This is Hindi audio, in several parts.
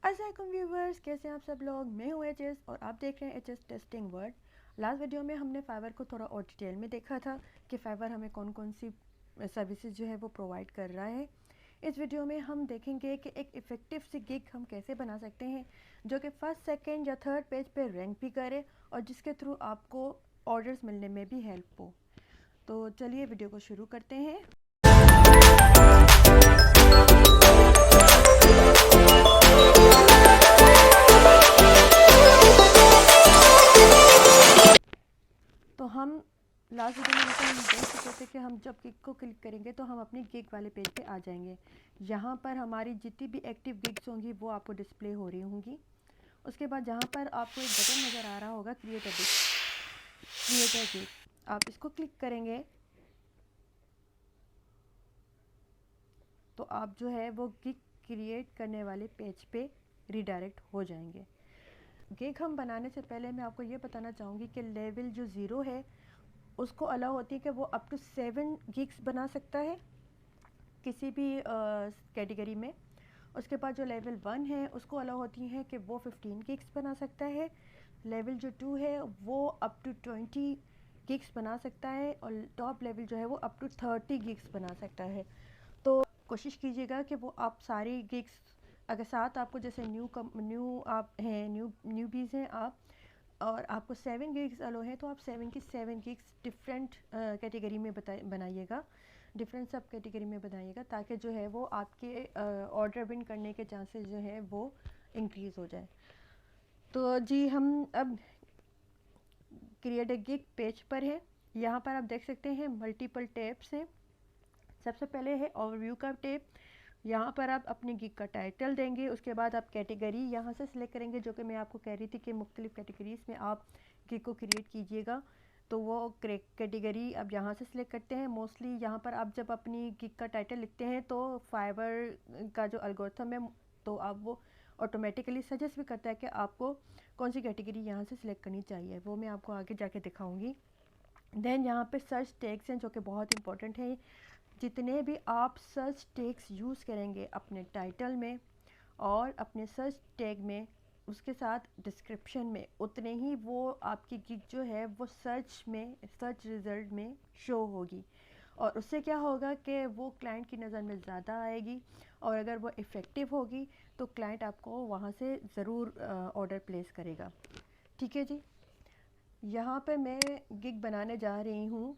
अस्सलाम व्यूवर्स, कैसे हैं आप सब लोग। मैं हूँ एचएस और आप देख रहे हैं HS testing word. Last video में हमने फाइवर को थोड़ा और डिटेल में देखा था कि फाइवर हमें कौन कौन सी सर्विसेज जो है वो प्रोवाइड कर रहा है। इस वीडियो में हम देखेंगे कि एक इफ़ेक्टिव सी गिग हम कैसे बना सकते हैं जो कि फर्स्ट, सेकंड या थर्ड पेज पे रैंक भी करे और जिसके थ्रू आपको ऑर्डर्स मिलने में भी हेल्प हो। तो चलिए वीडियो को शुरू करते हैं। तो हम लास्ट वीडियो में जैसे हम देख चुके थे कि हम जब गिग को क्लिक करेंगे तो हम अपनी गिग वाले पेज पे आ जाएंगे। यहाँ पर हमारी जितनी भी एक्टिव गिग्स होंगी वो आपको डिस्प्ले हो रही होंगी। उसके बाद जहाँ पर आपको एक बटन नज़र आ रहा होगा क्रिएट अ गिग, आप इसको क्लिक करेंगे तो आप जो है वो गिग क्रिएट करने वाले पेज पे रिडायरेक्ट हो जाएंगे। गिग हम बनाने से पहले मैं आपको ये बताना चाहूँगी कि लेवल जो 0 है उसको अलाउ होती है कि वो अप टू 7 गिग्स बना सकता है किसी भी कैटेगरी में। उसके बाद जो लेवल 1 है उसको अलाउ होती है कि वो 15 गिग्स बना सकता है। लेवल जो 2 है वो अप टू 20 गिग्स बना सकता है और टॉप लेवल जो है वो अप टू 30 गिग्स बना सकता है। तो कोशिश कीजिएगा कि वो आप सारी गिग्स, अगर साथ आपको जैसे न्यू आप हैं, न्यूबीज़ हैं आप और आपको 7 गिग्स अलो है तो आप 7 की 7 गिग्स डिफरेंट कैटेगरी में बनाइएगा, डिफरेंट सब कैटेगरी में बनाइएगा ताकि जो है वो आपके ऑर्डर विन करने के चांसेस जो है वो इंक्रीज़ हो जाए। तो जी हम अब क्रिएट अ गिग पेज पर है। यहाँ पर आप देख सकते हैं मल्टीपल टैब्स हैं। सबसे पहले है ओवरव्यू का टैब। यहाँ पर आप अपनी गिग का टाइटल देंगे, उसके बाद आप कैटेगरी यहाँ से सिलेक्ट करेंगे, जो कि मैं आपको कह रही थी कि मुख्तलिफ कैटेगरीज़ में आप गिग को क्रिएट कीजिएगा। तो वो कैटेगरी आप यहाँ से सिलेक्ट करते हैं। मोस्टली यहाँ पर आप जब अपनी गिग का टाइटल लिखते हैं तो फाइवर का जो एल्गोरिथम है तो आप वो ऑटोमेटिकली सजेस्ट भी करता है कि आपको कौन सी कैटेगरी यहाँ से सिलेक्ट करनी चाहिए। वो मैं आपको आगे जाके दिखाऊँगी। देन यहाँ पे सर्च टैग्स हैं जो कि बहुत इंपॉर्टेंट है। जितने भी आप सर्च टैग्स यूज़ करेंगे अपने टाइटल में और अपने सर्च टैग में, उसके साथ डिस्क्रिप्शन में, उतने ही वो आपकी गिग जो है वो सर्च रिज़ल्ट में शो होगी और उससे क्या होगा कि वो क्लाइंट की नज़र में ज़्यादा आएगी और अगर वो इफ़ेक्टिव होगी तो क्लाइंट आपको वहाँ से ज़रूर ऑर्डर प्लेस करेगा। ठीक है जी। यहाँ पे मैं गिग बनाने जा रही हूँ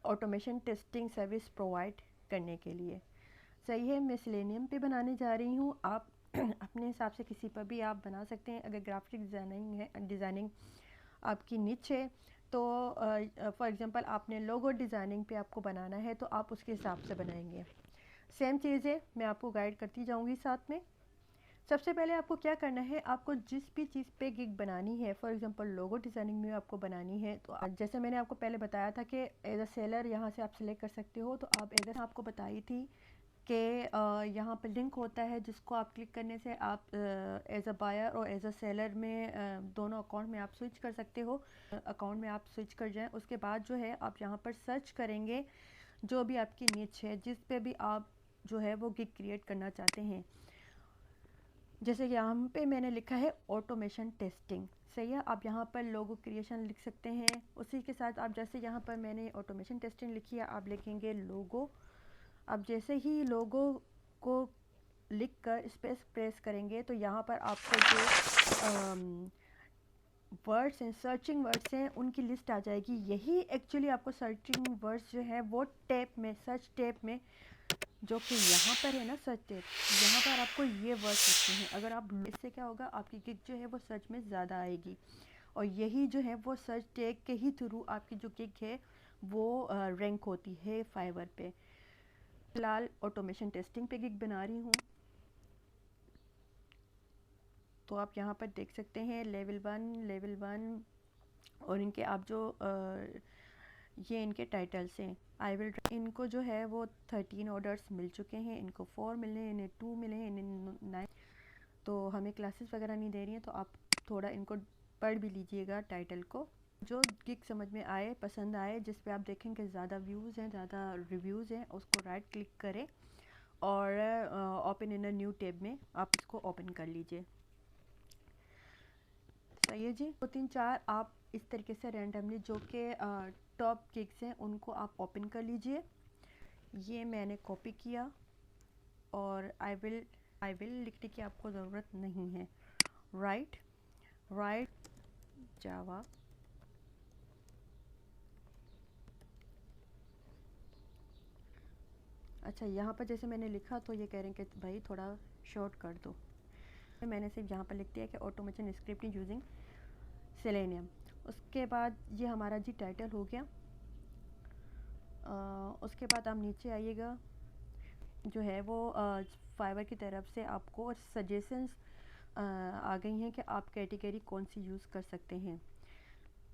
ऑटोमेशन टेस्टिंग सर्विस प्रोवाइड करने के लिए। सही है, मैं सेलेनियम पे बनाने जा रही हूँ। आप अपने हिसाब से किसी पर भी आप बना सकते हैं। अगर ग्राफिक डिज़ाइनिंग आपकी निच है तो फॉर एग्जांपल आपने लोगो डिज़ाइनिंग पे आपको बनाना है तो आप उसके हिसाब से बनाएंगे। सेम चीज़ है, मैं आपको गाइड करती जाऊँगी साथ में। सबसे पहले आपको क्या करना है, आपको जिस भी चीज़ पे गिग बनानी है, फॉर एग्जांपल लोगो डिज़ाइनिंग में आपको बनानी है तो जैसे मैंने आपको पहले बताया था कि एज अ सेलर यहाँ से आप सिलेक्ट कर सकते हो। तो आप एज आपको बताई थी कि यहाँ पर लिंक होता है जिसको आप क्लिक करने से आप एज अ बायर और एज अ सेलर में दोनों अकाउंट में आप स्विच कर सकते हो। अकाउंट में आप स्विच कर जाएं, उसके बाद जो है आप यहाँ पर सर्च करेंगे जो भी आपकी निच है, जिस पे भी आप जो है वो गिग क्रिएट करना चाहते हैं। जैसे यहाँ पे मैंने लिखा है ऑटोमेशन टेस्टिंग, सही है। आप यहाँ पर लोगो क्रिएशन लिख सकते हैं। उसी के साथ आप जैसे यहाँ पर मैंने ऑटोमेशन टेस्टिंग लिखी है, आप लिखेंगे लोगो। आप जैसे ही लोगो को लिख कर स्पेस प्रेस करेंगे तो यहाँ पर आपको जो वर्ड्स हैं, सर्चिंग वर्ड्स हैं, उनकी लिस्ट आ जाएगी। यही एक्चुअली आपको सर्चिंग वर्ड्स जो है वो टैब में, सर्च टैब में, जो कि यहाँ पर है ना सर्च टैब, यहाँ पर आपको ये वर्ड्स लिखते हैं। अगर आप इससे क्या होगा, आपकी गिग जो है वो सर्च में ज़्यादा आएगी और यही जो है वो सर्च टैग के ही थ्रू आपकी जो गिग है वो रैंक होती है फाइवर पे। फिलहाल ऑटोमेशन टेस्टिंग पे गिग बना रही हूँ तो आप यहाँ पर देख सकते हैं लेवल 1 और इनके आप जो ये इनके टाइटल्स हैं। आई विल, इनको जो है वो 13 ऑर्डर्स मिल चुके हैं, इनको 4 मिले हैं, इन्हें 2 मिले हैं, इन्हें 9। तो हमें क्लासेस वगैरह नहीं दे रही हैं तो आप थोड़ा इनको पढ़ भी लीजिएगा टाइटल को। जो गिग समझ में आए, पसंद आए, जिस पे आप देखेंगे ज़्यादा व्यूज़ हैं, ज़्यादा रिव्यूज़ हैं, उसको राइट क्लिक करें और open in a new tab में आप इसको ओपन कर लीजिए। सही है जी। 2 3 4 आप इस तरीके से रैंडमली जो कि टॉप गिग्स हैं उनको आप ओपन कर लीजिए। ये मैंने कॉपी किया और आई विल लिखने की आपको ज़रूरत नहीं है। राइट जावा अच्छा, यहाँ पर जैसे मैंने लिखा तो ये कह रहे हैं कि भाई थोड़ा शॉर्ट कर दो। मैंने सिर्फ यहाँ पर लिख दिया कि ऑटोमेशन स्क्रिप्टिंग यूजिंग सेलेनियम। उसके बाद ये हमारा जी टाइटल हो गया। उसके बाद आप नीचे आइएगा, जो है वो फाइवर की तरफ से आपको सजेशंस आ गई हैं कि आप कैटेगरी कौन सी यूज़ कर सकते हैं।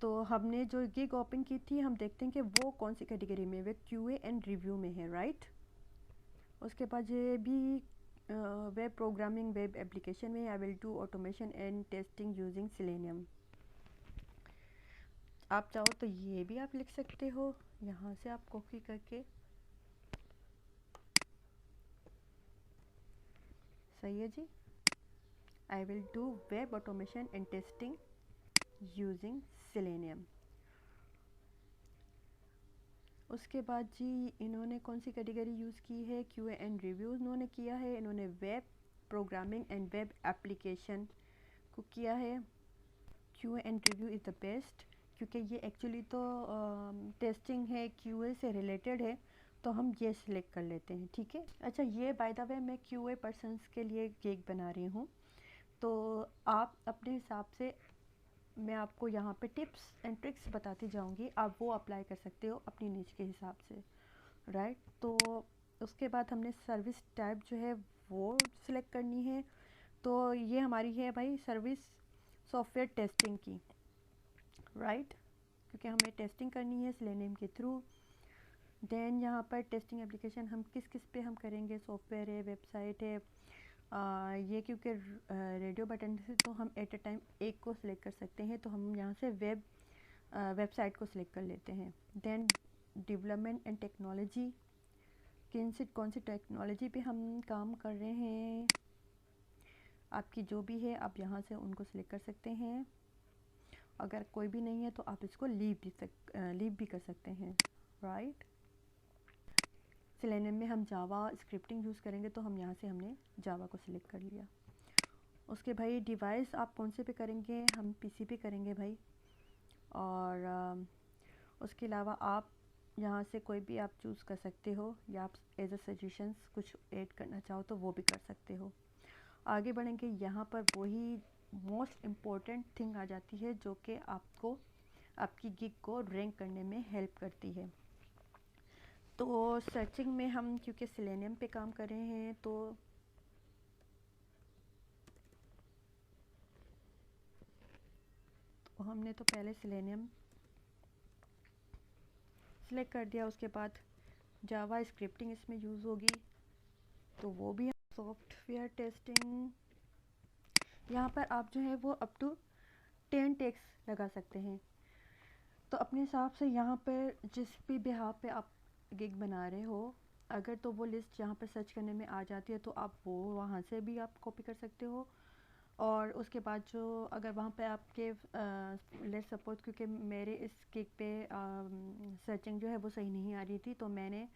तो हमने जो गिग ओपन की थी, हम देखते हैं कि वो कौन सी कैटेगरी में, वे क्यूए एंड रिव्यू में है। राइट, उसके बाद ये भी वेब प्रोग्रामिंग वेब एप्लीकेशन में आई will do automation and testing using selenium. आप चाहो तो ये भी आप लिख सकते हो, यहाँ से आप कॉपी करके। सही है जी। I will do web automation and testing using Selenium. उसके बाद जी इन्होंने कौन सी कैटेगरी यूज़ की है, क्यूए एंड रिव्यूज़ इन्होंने किया है। इन्होंने web programming and web application को किया है। QA and review is the best, क्योंकि ये एक्चुअली तो टेस्टिंग है, क्यूए से रिलेटेड है, तो हम ये सिलेक्ट कर लेते हैं। ठीक है। अच्छा, ये बाय द वे मैं क्यूए पर्सनस के लिए केक बना रही हूँ, तो आप अपने हिसाब से, मैं आपको यहाँ पे टिप्स एंड ट्रिक्स बताती जाऊँगी, आप वो अप्लाई कर सकते हो अपनी नीच के हिसाब से। राइट, तो उसके बाद हमने सर्विस टाइप जो है वो सिलेक्ट करनी है। तो ये हमारी है भाई सर्विस सॉफ्टवेयर टेस्टिंग की। राइट, क्योंकि हमें टेस्टिंग करनी है सेलेनियम के थ्रू। देन यहाँ पर टेस्टिंग एप्लीकेशन हम किस किस पे हम करेंगे, सॉफ्टवेयर है, वेबसाइट है। ये क्योंकि रेडियो बटन से तो हम एट अ टाइम एक को सिलेक्ट कर सकते हैं, तो हम यहाँ से वेबसाइट को सिलेक्ट कर लेते हैं। देन डेवलपमेंट एंड टेक्नोलॉजी, कौन सी टेक्नोलॉजी पे हम काम कर रहे हैं, आपकी जो भी है आप यहाँ से उनको सिलेक्ट कर सकते हैं। अगर कोई भी नहीं है तो आप इसको लीव भी कर सकते हैं। राइट, सेलेनियम में हम जावा स्क्रिप्टिंग यूज़ करेंगे, तो हम यहाँ से हमने जावा को सिलेक्ट कर लिया। उसके भाई डिवाइस आप कौन से पे करेंगे, हम पीसी पे करेंगे भाई। और उसके अलावा आप यहाँ से कोई भी आप चूज़ कर सकते हो, या आप एज अ सजेशंस कुछ ऐड करना चाहो तो वो भी कर सकते हो। आगे बढ़ेंगे, यहाँ पर वही मोस्ट इम्पॉर्टेंट थिंग आ जाती है जो कि आपको आपकी गिग को रैंक करने में हेल्प करती है। तो सर्चिंग में हम क्योंकि सेलेनियम पे काम कर रहे हैं, तो हमने तो पहले सेलेनियम सेलेक्ट कर दिया। उसके बाद जावा स्क्रिप्टिंग इसमें यूज़ होगी, तो वो भी। सॉफ्टवेयर टेस्टिंग, यहाँ पर आप जो है वो अप टू 10 टैग्स लगा सकते हैं। तो अपने हिसाब से यहाँ पर जिस भी बिहाफ पे आप गिग बना रहे हो, अगर तो वो लिस्ट यहाँ पर सर्च करने में आ जाती है, तो आप वो वहाँ से भी आप कॉपी कर सकते हो। और उसके बाद जो अगर वहाँ पे आपके लेट्स सपोज, क्योंकि मेरे इस गिग पे सर्चिंग जो है वो सही नहीं आ रही थी, तो मैंने,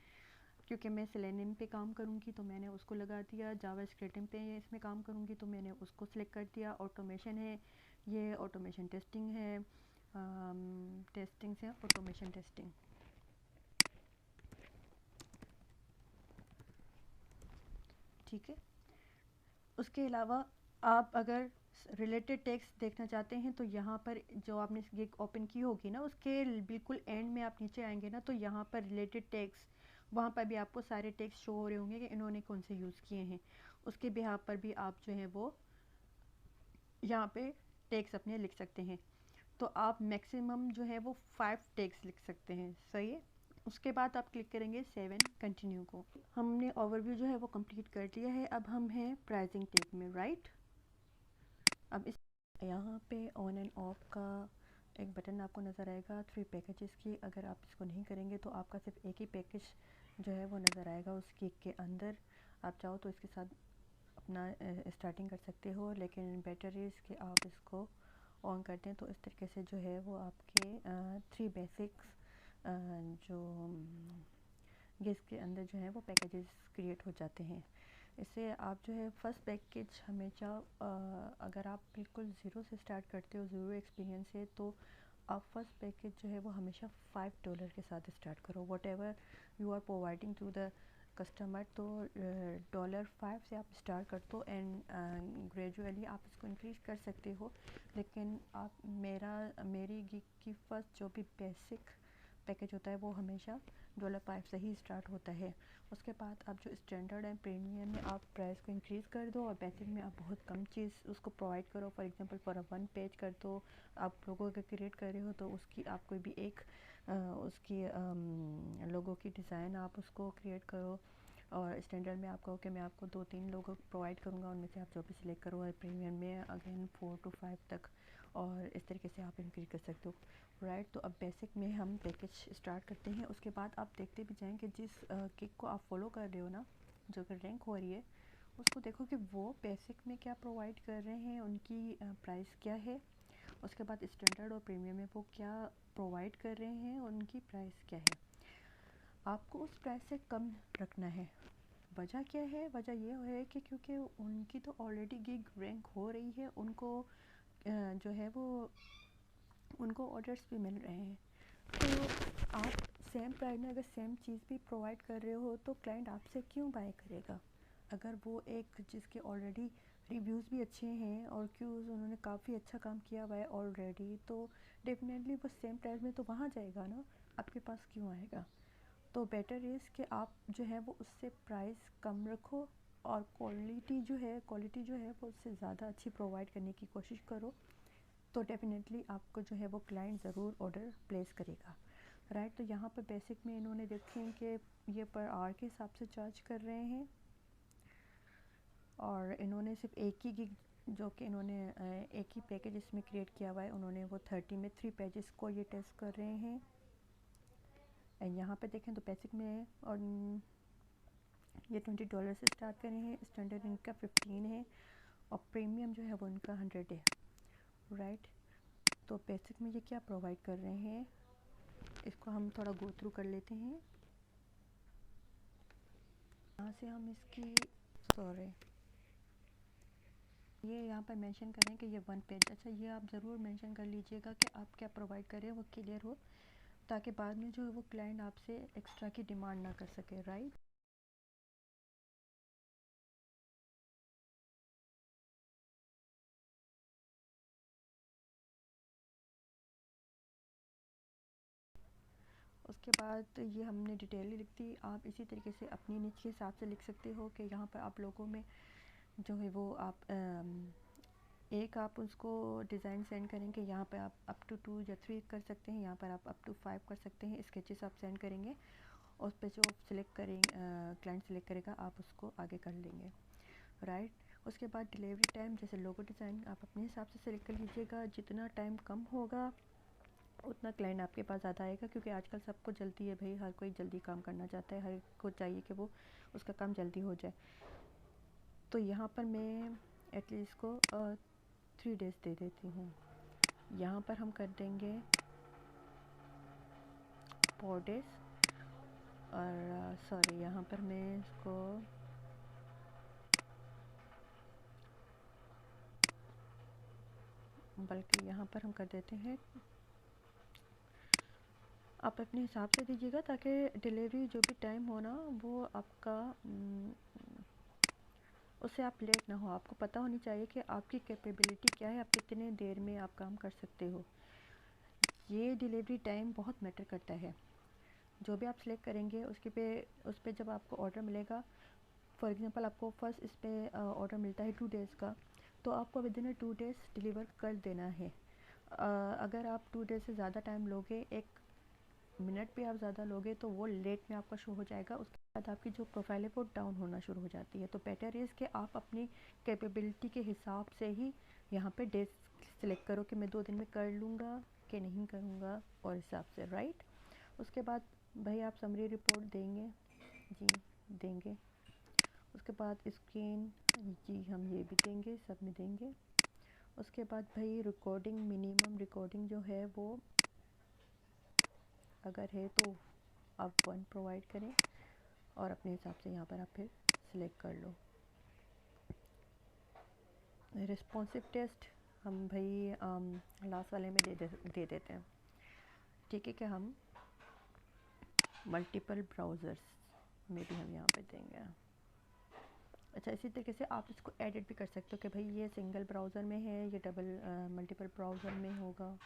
क्योंकि मैं सेलेनियम पे काम करूँगी तो मैंने उसको लगा दिया। जावा स्क्रिप्टिंग पे इसमें काम करूँगी तो मैंने उसको सिलेक्ट कर दिया। ऑटोमेशन है, ये ऑटोमेशन टेस्टिंग है, टेस्टिंग से ऑटोमेशन टेस्टिंग। ठीक है। उसके अलावा आप अगर रिलेटेड टेक्स्ट देखना चाहते हैं, तो यहाँ पर जो आपने गिग ओपन की होगी ना, उसके बिल्कुल एंड में आप नीचे आएंगे ना, तो यहाँ पर रिलेटेड टेक्स्ट, वहाँ पर भी आपको सारे टेक्स्ट शो हो रहे होंगे कि इन्होंने कौन से यूज़ किए हैं। उसके बिहाफ पर भी आप जो है वो यहाँ पे टेक्स्ट अपने लिख सकते हैं। तो आप मैक्सिमम जो है वो 5 टेक्स्ट लिख सकते हैं। सही है। उसके बाद आप क्लिक करेंगे 7 कंटिन्यू को। हमने ओवरव्यू जो है वो कंप्लीट कर लिया है। अब हम हैं प्राइसिंग टैब में। राइट, अब इस यहाँ पे ऑन एंड ऑफ का एक बटन आपको नज़र आएगा 3 पैकेजेस की। अगर आप इसको नहीं करेंगे तो आपका सिर्फ एक ही पैकेज जो है वो नज़र आएगा उस गिग के अंदर। आप चाहो तो इसके साथ अपना स्टार्टिंग कर सकते हो, लेकिन बेटर इज़ कि आप इसको ऑन करते हैं तो इस तरीके से जो है वो आपके 3 बेसिक्स जो गिग्स के अंदर जो है वो पैकेजेस क्रिएट हो जाते हैं। इससे आप जो है फर्स्ट पैकेज हमेशा अगर आप बिल्कुल ज़ीरो से स्टार्ट करते हो, ज़ीरो एक्सपीरियंस से, तो आप फर्स्ट पैकेज जो है वो हमेशा $5 के साथ स्टार्ट करो, whatever you are providing to the customer. तो $5 से आप स्टार्ट कर दो एंड ग्रेजुअली आप इसको इंक्रीज़ कर सकते हो। लेकिन आप मेरी गिग की फ़र्स्ट जो भी बेसिक पैकेज होता है वो हमेशा $5 से ही स्टार्ट होता है। उसके बाद आप जो स्टैंडर्ड एंड प्रीमियम में आप प्राइस को इंक्रीज़ कर दो और बेसिक में आप बहुत कम चीज़ उसको प्रोवाइड करो। फॉर एग्जांपल फॉर 1 पेज कर दो, आप लोगों का क्रिएट कर रहे हो तो उसकी आप कोई भी एक उसकी लोगों की डिज़ाइन आप उसको क्रिएट करो। और स्टैंडर्ड में आप कहो कि मैं आपको 2-3 लोगों को प्रोवाइड करूँगा, उनमें से आप जो भी सिलेक्ट करो। और प्रीमियम में अगेन 4 to 5 तक, और इस तरीके से आप इंक्रीज कर सकते हो, राइट। तो अब बेसिक में हम पैकेज स्टार्ट करते हैं। उसके बाद आप देखते भी जाएंगे जिस गिग को आप फॉलो कर रहे हो ना, जो कि रैंक हो रही है, उसको देखो कि वो बेसिक में क्या प्रोवाइड कर रहे हैं, उनकी प्राइस क्या है। उसके बाद स्टैंडर्ड और प्रीमियम में वो क्या प्रोवाइड कर रहे हैं, उनकी प्राइस क्या है। आपको उस प्राइस से कम रखना है। वजह क्या है? वजह ये है कि क्योंकि उनकी तो ऑलरेडी गिग रैंक हो रही है, उनको जो है वो उनको ऑर्डर्स भी मिल रहे हैं। तो आप सेम प्राइस में अगर सेम चीज़ भी प्रोवाइड कर रहे हो तो क्लाइंट आपसे क्यों बाय करेगा? अगर वो एक जिसके ऑलरेडी रिव्यूज़ भी अच्छे हैं और क्यों उन्होंने काफ़ी अच्छा काम किया हुआ है ऑलरेडी, तो डेफिनेटली वो सेम प्राइस में तो वहाँ जाएगा ना, आपके पास क्यों आएगा? तो बेटर इज़ कि आप जो है वो उससे प्राइस कम रखो और क्वालिटी जो है वो उससे ज़्यादा अच्छी प्रोवाइड करने की कोशिश करो। तो डेफिनेटली आपको जो है वो क्लाइंट ज़रूर ऑर्डर प्लेस करेगा, राइट। तो यहाँ पर बेसिक में इन्होंने देखें कि ये पर आवर के हिसाब से चार्ज कर रहे हैं, और इन्होंने सिर्फ एक ही गिग जो कि इन्होंने एक ही पैकेज इसमें क्रिएट किया हुआ है, उन्होंने वो 30 में 3 पेजेस को ये टेस्ट कर रहे हैं। एंड यहाँ पे देखें तो बेसिक में और ये $20 से स्टार्ट कर रहे हैं, स्टैंडर्ड इनका 15 है और प्रीमियम जो है वो इनका 100 है, राइट। तो बेसिक में ये क्या प्रोवाइड कर रहे हैं, इसको हम थोड़ा गो थ्रू कर लेते हैं। यहाँ से हम इसकी ये यहाँ पर मेंशन करें कि ये 1 पेज, अच्छा ये आप ज़रूर मेंशन कर लीजिएगा कि आप क्या प्रोवाइड करें, वो क्लियर हो, ताकि बाद में जो है वो क्लाइंट आपसे एक्स्ट्रा की डिमांड ना कर सके, राइट। उसके बाद ये हमने डिटेल लिख दी। आप इसी तरीके से अपनी निच के हिसाब से लिख सकते हो कि यहाँ पर आप लोगों में जो है वो आप एक आप उसको डिज़ाइन सेंड करेंगे, यहाँ पर आप अप टू 2 या 3 कर सकते हैं, यहाँ पर आप अप टू 5 कर सकते हैं। स्केचेस आप सेंड करेंगे, उस पर जो सिलेक्ट करेंगे क्लाइंट सेलेक्ट करेगा आप उसको आगे कर लेंगे, राइट। उसके बाद डिलीवरी टाइम, जैसे लोगो डिज़ाइन आप अपने हिसाब से सिलेक्ट कर लीजिएगा। जितना टाइम कम होगा उतना क्लाइंट आपके पास ज़्यादा आएगा, क्योंकि आजकल सबको जल्दी है भाई, हर कोई जल्दी काम करना चाहता है, हर को चाहिए कि वो उसका काम जल्दी हो जाए। तो यहाँ पर मैं एटलीस्ट को 3 डेज़ दे देती हूँ। यहाँ पर हम कर देंगे 4 डेज़, और सॉरी यहाँ पर मैं इसको बल्कि यहाँ पर हम कर देते हैं, आप अपने हिसाब से दीजिएगा ताकि डिलीवरी जो भी टाइम हो ना वो आपका उससे आप लेट ना हो। आपको पता होनी चाहिए कि आपकी कैपेबिलिटी क्या है, आप कितने देर में आप काम कर सकते हो। ये डिलीवरी टाइम बहुत मैटर करता है। जो भी आप सिलेक्ट करेंगे उस पे जब आपको ऑर्डर मिलेगा, फॉर एग्जांपल आपको फर्स्ट इस पे ऑर्डर मिलता है 2 डेज़ का, तो आपको विद इन 2 डेज़ डिलीवर कर देना है। अगर आप 2 डेज़ से ज़्यादा टाइम लोगे, 1 मिनट भी आप ज़्यादा लोगे, तो वो लेट में आपका शो हो जाएगा। उसके बाद आपकी जो प्रोफाइल है वो डाउन होना शुरू हो जाती है। तो बेटर इज़ कि आप अपनी कैपेबिलिटी के हिसाब से ही यहाँ पे डेज सेलेक्ट करो कि मैं 2 दिन में कर लूँगा कि नहीं करूँगा, और हिसाब से, राइट। उसके बाद भाई आप समरी रिपोर्ट देंगे, जी देंगे। उसके बाद स्क्रीन जी हम ये भी देंगे, सब में देंगे। उसके बाद भाई रिकॉर्डिंग, मिनिमम रिकॉर्डिंग जो है वो अगर है तो आप 1 प्रोवाइड करें और अपने हिसाब से यहाँ पर आप फिर सिलेक्ट कर लो। रिस्पॉन्सिव टेस्ट हम भाई लास्ट वाले में दे देते हैं। ठीक है, क्या हम मल्टीपल ब्राउज़र्स में भी हम यहाँ पे देंगे। अच्छा, इसी तरीके से आप इसको एडिट भी कर सकते हो कि भाई ये सिंगल ब्राउज़र में है, ये डबल मल्टीपल ब्राउज़र में होगा।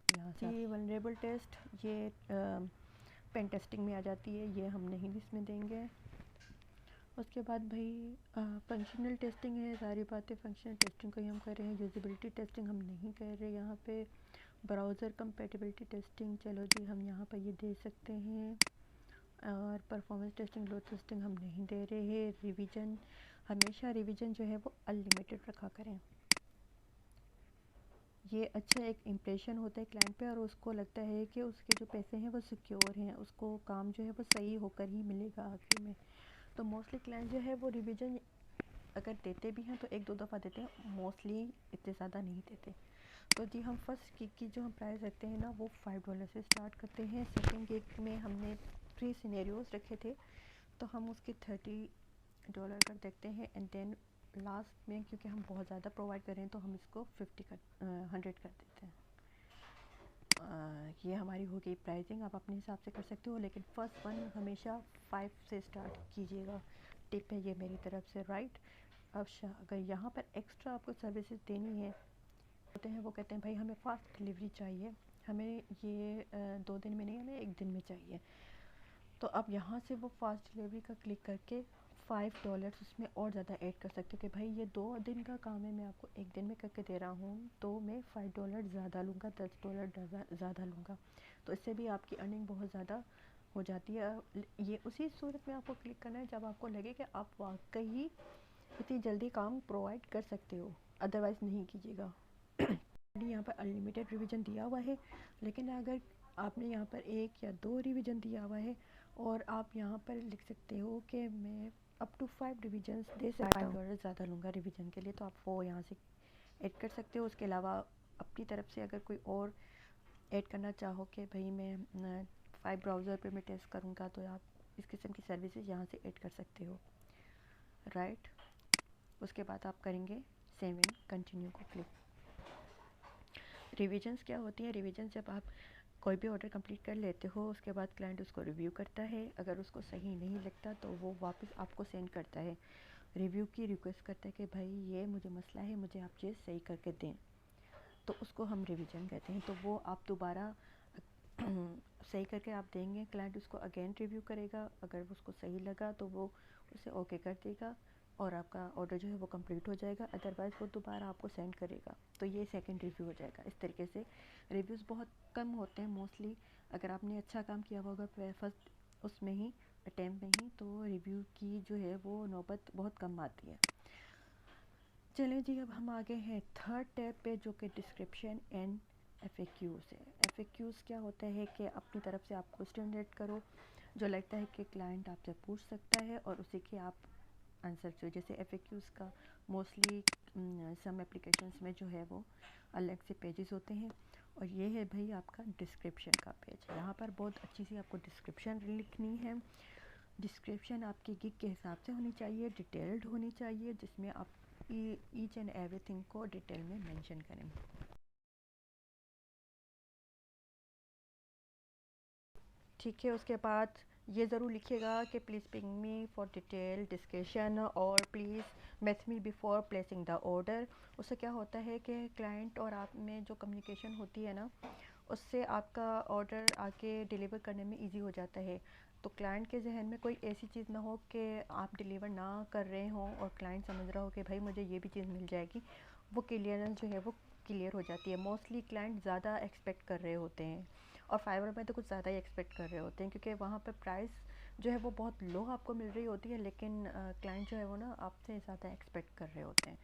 यहाँ से वल्नरेबल टेस्ट ये पेन टेस्टिंग में आ जाती है, ये हम नहीं भी इसमें देंगे। उसके बाद भाई फंक्शनल टेस्टिंग है, सारी बातें फंक्शनल टेस्टिंग को ही हम कर रहे हैं। यूजिबिलिटी टेस्टिंग हम नहीं कर रहे यहाँ पे। ब्राउज़र कंपैटिबिलिटी टेस्टिंग चलो जी हम यहाँ पर ये दे सकते हैं। और परफॉर्मेंस टेस्टिंग, लोड टेस्टिंग हम नहीं दे रहे हैं। रिवीजन, हमेशा रिवीजन जो है वो अनलिमिटेड रखा करें। ये अच्छा एक इम्प्रेशन होता है क्लाइंट पे और उसको लगता है कि उसके जो पैसे हैं वो सिक्योर हैं, उसको काम जो है वो सही होकर ही मिलेगा आखिर में। तो मोस्टली क्लाइंट जो है वो रिवीजन अगर देते भी हैं तो 1-2 दफ़ा देते हैं, मोस्टली इतने ज़्यादा नहीं देते। तो जी हम फर्स्ट गिग की जो हम प्राइस रखते हैं ना वो $5 से स्टार्ट करते हैं। सेकंड गिग में हमने 3 सिनेरियोज़ रखे थे तो हम उसके $30 कर देखते हैं। एंड देन लास्ट में क्योंकि हम बहुत ज़्यादा प्रोवाइड कर रहे हैं तो हम इसको 100 कर देते हैं। ये हमारी हो गई प्राइसिंग, आप अपने हिसाब से कर सकते हो, लेकिन फर्स्ट वन हमेशा 5 से स्टार्ट कीजिएगा। टिप है ये मेरी तरफ से, राइट। अब अगर यहाँ पर एक्स्ट्रा आपको सर्विसेज देनी है होते हैं, वो कहते हैं भाई हमें फ़ास्ट डिलीवरी चाहिए, हमें ये 2 दिन में नहीं, हमें 1 दिन में चाहिए। तो आप यहाँ से वो फास्ट डिलीवरी का क्लिक करके $5 उसमें और ज़्यादा ऐड कर सकते हो कि भाई ये 2 दिन का काम है, मैं आपको 1 दिन में करके दे रहा हूँ तो मैं $5 ज़्यादा लूँगा, $10 ज़्यादा लूँगा। तो इससे भी आपकी अर्निंग बहुत ज़्यादा हो जाती है। ये उसी सूरत में आपको क्लिक करना है जब आपको लगे कि आप वाकई इतनी जल्दी काम प्रोवाइड कर सकते हो, अदरवाइज़ नहीं कीजिएगा। यहाँ पर अनलिमिटेड रिवीजन दिया हुआ है, लेकिन अगर आपने यहाँ पर 1 या 2 रिवीजन दिया हुआ है और आप यहाँ पर लिख सकते हो कि मैं अप टू 5 रिवीजन दे सकता हूँ, $5 ज़्यादा लूँगा रिवीजन के लिए, तो आप वो यहाँ से ऐड कर सकते हो। उसके अलावा अपनी तरफ से अगर कोई और ऐड करना चाहो कि भाई मैं 5 ब्राउज़र पे मैं टेस्ट करूँगा, तो आप इस किस्म की सर्विसेज यहाँ से ऐड कर सकते हो, राइट। उसके बाद आप करेंगे सेव एंड कंटिन्यू को क्लिक। रिवीजन्स क्या होती है? रिवीजन जब आप कोई भी ऑर्डर कंप्लीट कर लेते हो उसके बाद क्लाइंट उसको रिव्यू करता है, अगर उसको सही नहीं लगता तो वो वापस आपको सेंड करता है, रिव्यू की रिक्वेस्ट करता है कि भाई ये मुझे मसला है, मुझे आप चीज़ सही करके दें, तो उसको हम रिवीजन कहते हैं। तो वो आप दोबारा सही करके आप देंगे, क्लाइंट उसको अगेन रिव्यू करेगा, अगर उसको सही लगा तो वो उसे ओके कर देगा और आपका ऑर्डर जो है वो कंप्लीट हो जाएगा, अदरवाइज़ वो दोबारा आपको सेंड करेगा, तो ये सेकंड रिव्यू हो जाएगा। इस तरीके से रिव्यूज़ बहुत कम होते हैं मोस्टली, अगर आपने अच्छा काम किया होगा फर्स्ट उसमें ही अटैम्प्ट में ही, तो रिव्यू की जो है वो नौबत बहुत कम आती है। चलें जी, अब हम आगे हैं थर्ड टैब पे जो कि डिस्क्रिप्शन एंड FAQs है। FAQs क्या होता है कि अपनी तरफ से आप क्वेश्चन रेट करो जो लगता है कि क्लाइंट आपसे पूछ सकता है और उसी के आप आंसर चाहिए। जैसे FAQs का मोस्टली सम एप्लीकेशंस में जो है वो अलग से पेजेस होते हैं, और ये है भाई आपका डिस्क्रिप्शन का पेज। यहाँ पर बहुत अच्छी सी आपको डिस्क्रिप्शन लिखनी है। डिस्क्रिप्शन आपकी गिग के हिसाब से होनी चाहिए, डिटेल्ड होनी चाहिए, जिसमें आप ईच एंड एवरीथिंग को डिटेल में मेंशन करें। ठीक है, उसके बाद ये ज़रूर लिखिएगा कि please ping me for detail discussion और please message me before placing the order. उससे क्या होता है कि क्लाइंट और आप में जो कम्युनिकेशन होती है ना, उससे आपका ऑर्डर आके डिलीवर करने में इजी हो जाता है। तो क्लाइंट के जहन में कोई ऐसी चीज़ ना हो कि आप डिलीवर ना कर रहे हों और क्लाइंट समझ रहा हो कि भाई मुझे ये भी चीज़ मिल जाएगी, वो क्लियरेंस जो है वो क्लियर हो जाती है। मोस्टली क्लाइंट ज़्यादा एक्सपेक्ट कर रहे होते हैं और फाइवर में तो कुछ ज़्यादा ही एक्सपेक्ट कर रहे होते हैं, क्योंकि वहाँ पर प्राइस जो है वो बहुत लो आपको मिल रही होती है, लेकिन क्लाइंट जो है वो ना आपसे ज़्यादा एक्सपेक्ट कर रहे होते हैं,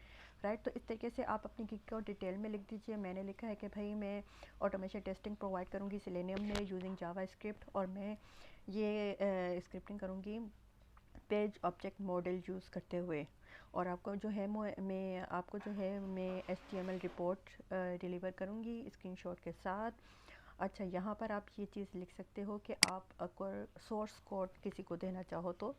राइट। तो इस तरीके से आप अपनी गिग को डिटेल में लिख दीजिए। मैंने लिखा है कि भाई मैं ऑटोमेशन टेस्टिंग प्रोवाइड करूँगी सेलेनियम में यूजिंग जावा स्क्रिप्ट, और मैं ये स्क्रिप्टिंग करूँगी पेज ऑब्जेक्ट मॉडल यूज़ करते हुए। और आपको जो है मैं HTML रिपोर्ट डिलीवर करूँगी स्क्रीनशॉट के साथ। अच्छा, यहाँ पर आप ये चीज़ लिख सकते हो कि आप अगर सोर्स कोड किसी को देना चाहो तो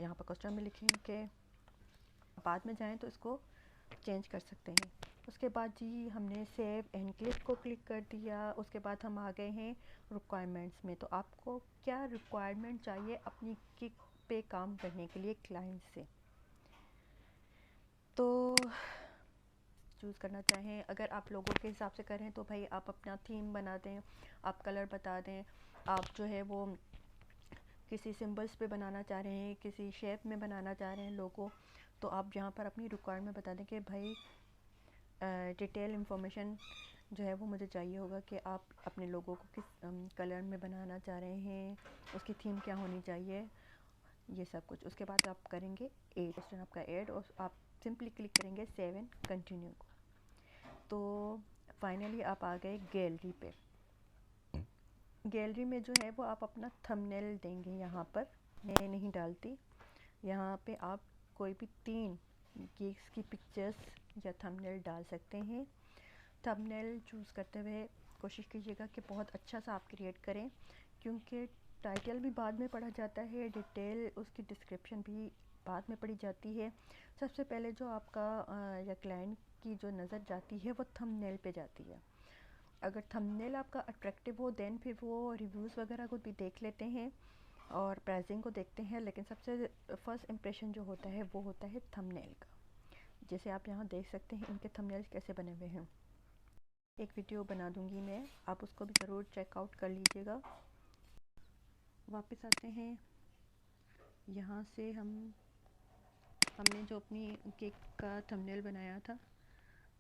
यहाँ पर क्वेश्चन में लिखेंगे कि बाद में जाएं तो इसको चेंज कर सकते हैं। उसके बाद जी हमने सेव एंड क्लिक को क्लिक कर दिया। उसके बाद हम आ गए हैं रिक्वायरमेंट्स में। तो आपको क्या रिक्वायरमेंट चाहिए अपनी गिग पे काम करने के लिए क्लाइंट से, तो चूज़ करना चाहें। अगर आप लोगों के हिसाब से करें तो भाई आप अपना थीम बना दें, आप कलर बता दें, आप जो है वो किसी सिंबल्स पे बनाना चाह रहे हैं, किसी शेप में बनाना चाह रहे हैं लोगो, तो आप यहाँ पर अपनी रिक्वायरमेंट बता दें कि भाई डिटेल इंफॉर्मेशन जो है वो मुझे चाहिए होगा कि आप अपने लोगों को किस कलर में बनाना चाह रहे हैं, उसकी थीम क्या होनी चाहिए, ये सब कुछ। उसके बाद आप करेंगे ऐड, आपका ऐड, और आप सिंपली क्लिक करेंगे सेव एंड कंटिन्यू। तो फाइनली आप आ गए गैलरी पे। गैलरी में जो है वो आप अपना थंबनेल देंगे। यहाँ पर मैं नहीं डालती, यहाँ पे आप कोई भी 3 गिग्स की पिक्चर्स या थंबनेल डाल सकते हैं। थंबनेल चूज़ करते हुए कोशिश कीजिएगा कि बहुत अच्छा सा आप क्रिएट करें, क्योंकि टाइटल भी बाद में पढ़ा जाता है, डिटेल उसकी डिस्क्रिप्शन भी बाद में पढ़ी जाती है। सबसे पहले जो आपका या क्लाइंट की जो नज़र जाती है वो थंबनेल पे जाती है। अगर थंबनेल आपका अट्रैक्टिव हो देन फिर वो रिव्यूज़ वगैरह को भी देख लेते हैं और प्राइसिंग को देखते हैं, लेकिन सबसे फर्स्ट इम्प्रेशन जो होता है वो होता है थंबनेल का। जैसे आप यहाँ देख सकते हैं इनके थंबनेल्स कैसे बने हुए हैं। एक वीडियो बना दूँगी मैं, आप उसको भी ज़रूर चेकआउट कर लीजिएगा। वापस आते हैं, यहाँ से हमने जो अपनी केक का थंबनेल बनाया था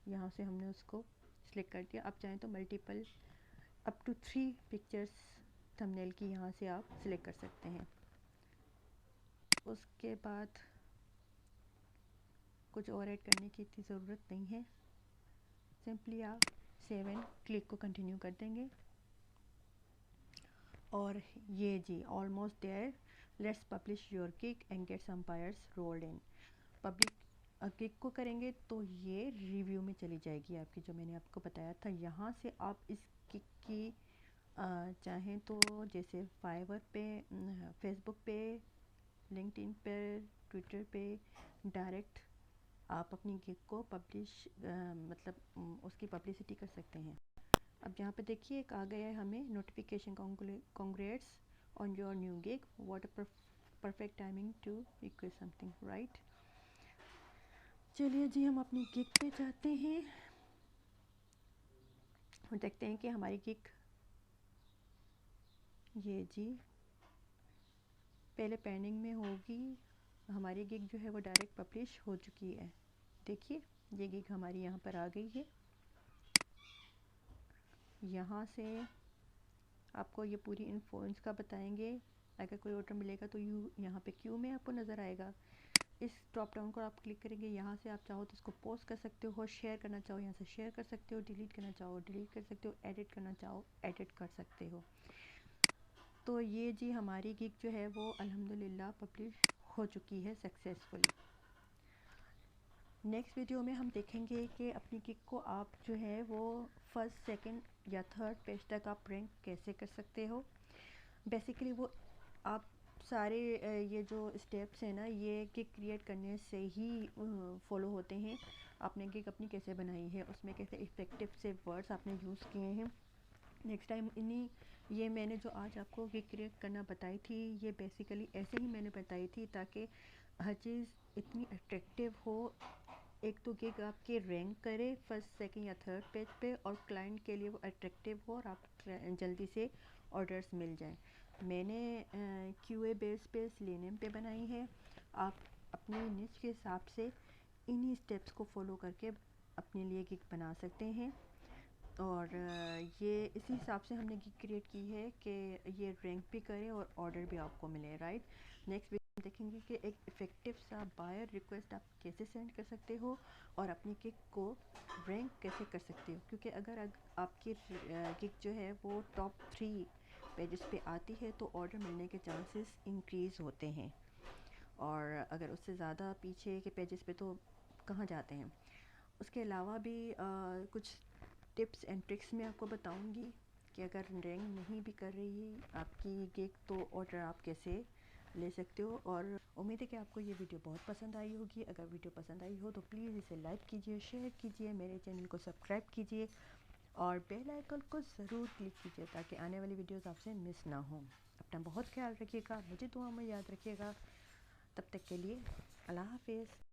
यहाँ से हमने उसको सिलेक्ट कर दिया। आप चाहें तो multiple up to 3 pictures thumbnail की यहाँ से आप सिलेक्ट कर सकते हैं। उसके बाद कुछ और ऐड करने की इतनी ज़रूरत नहीं है, सिंपली आप सेव एंड क्लिक को कंटिन्यू कर देंगे। और ये जी almost there, let's publish your gig and get some buyers rolled in. Public gig को करेंगे तो ये रिव्यू में चली जाएगी आपकी, जो मैंने आपको बताया था। यहाँ से आप इस गिग की चाहें तो जैसे फाइवर पे, फेसबुक पे, लिंक्डइन पे, ट्विटर पे डायरेक्ट आप अपनी गिग को पब्लिश मतलब उसकी पब्लिसिटी कर सकते हैं। अब यहाँ पे देखिए एक आ गया है हमें notification, congrats on your new gig, what a perfect timing to request something, right. चलिए जी हम अपनी गिग पे जाते हैं और देखते हैं कि हमारी गिग, ये जी पहले पेंडिंग में होगी। हमारी गिग जो है वो डायरेक्ट पब्लिश हो चुकी है। देखिए ये गिग हमारी यहाँ पर आ गई है। यहाँ से आपको ये पूरी इन्फो इसका बताएंगे। अगर कोई ऑर्डर मिलेगा तो यहाँ पे क्यू में आपको नज़र आएगा। इस ड्रॉप डाउन को आप क्लिक करेंगे, यहाँ से आप चाहो तो इसको पोस्ट कर सकते हो, शेयर करना चाहो यहाँ से शेयर कर सकते हो, डिलीट करना चाहो डिलीट कर सकते हो, एडिट करना चाहो एडिट कर सकते हो। तो ये जी हमारी गिग जो है वो अल्हम्दुलिल्लाह पब्लिश हो चुकी है सक्सेसफुली। नेक्स्ट वीडियो में हम देखेंगे कि अपनी गिग को आप जो है वो फर्स्ट, सेकंड या थर्ड पेज तक आप रैंक कैसे कर सकते हो। बेसिकली वो आप सारे ये जो स्टेप्स हैं ना, ये गिग क्रिएट करने से ही फॉलो होते हैं। आपने गिग अपनी कैसे बनाई है, उसमें कैसे इफ़ेक्टिव से वर्ड्स आपने यूज़ किए हैं। नेक्स्ट टाइम ये मैंने जो आज आपको गिग क्रिएट करना बताई थी, ये बेसिकली ऐसे ही मैंने बताई थी ताकि हर चीज़ इतनी अट्रैक्टिव हो। एक तो गिग आपके रैंक करे फर्स्ट, सेकंड या थर्ड पेज पे, और क्लाइंट के लिए वो अट्रैक्टिव हो और आप जल्दी से ऑर्डर्स मिल जाएं। मैंने QA बेस पे सेलेनियम पे बनाई है। आप अपने निच के हिसाब से इन्हीं स्टेप्स को फॉलो करके अपने लिए गिग बना सकते हैं। और ये इसी हिसाब से हमने गिग क्रिएट की है कि ये रैंक भी करे और ऑर्डर भी आपको मिले, राइट। नेक्स्ट वीडियो देखेंगे कि एक इफ़ेक्टिव सा बायर रिक्वेस्ट आप कैसे सेंड कर सकते हो और अपनी गिग को रैंक कैसे कर सकते हो। क्योंकि अगर आपकी गिग जो है वो टॉप 3 पेजेस पे आती है तो ऑर्डर मिलने के चांसेस इंक्रीज़ होते हैं। और अगर उससे ज़्यादा पीछे के पेजेस पे तो कहाँ जाते हैं। उसके अलावा भी कुछ टिप्स एंड ट्रिक्स मैं आपको बताऊंगी कि अगर रिंग नहीं भी कर रही आपकी गिग तो ऑर्डर आप कैसे ले सकते हो। और उम्मीद है कि आपको ये वीडियो बहुत पसंद आई होगी। अगर वीडियो पसंद आई हो तो प्लीज़ इसे लाइक कीजिए, शेयर कीजिए, मेरे चैनल को सब्सक्राइब कीजिए और बेल आइकन को ज़रूर क्लिक कीजिए ताकि आने वाली वीडियोस आपसे मिस ना हो। अपना बहुत ख्याल रखिएगा, मुझे दुआ में याद रखिएगा। तब तक के लिए अल्लाह हाफिज़।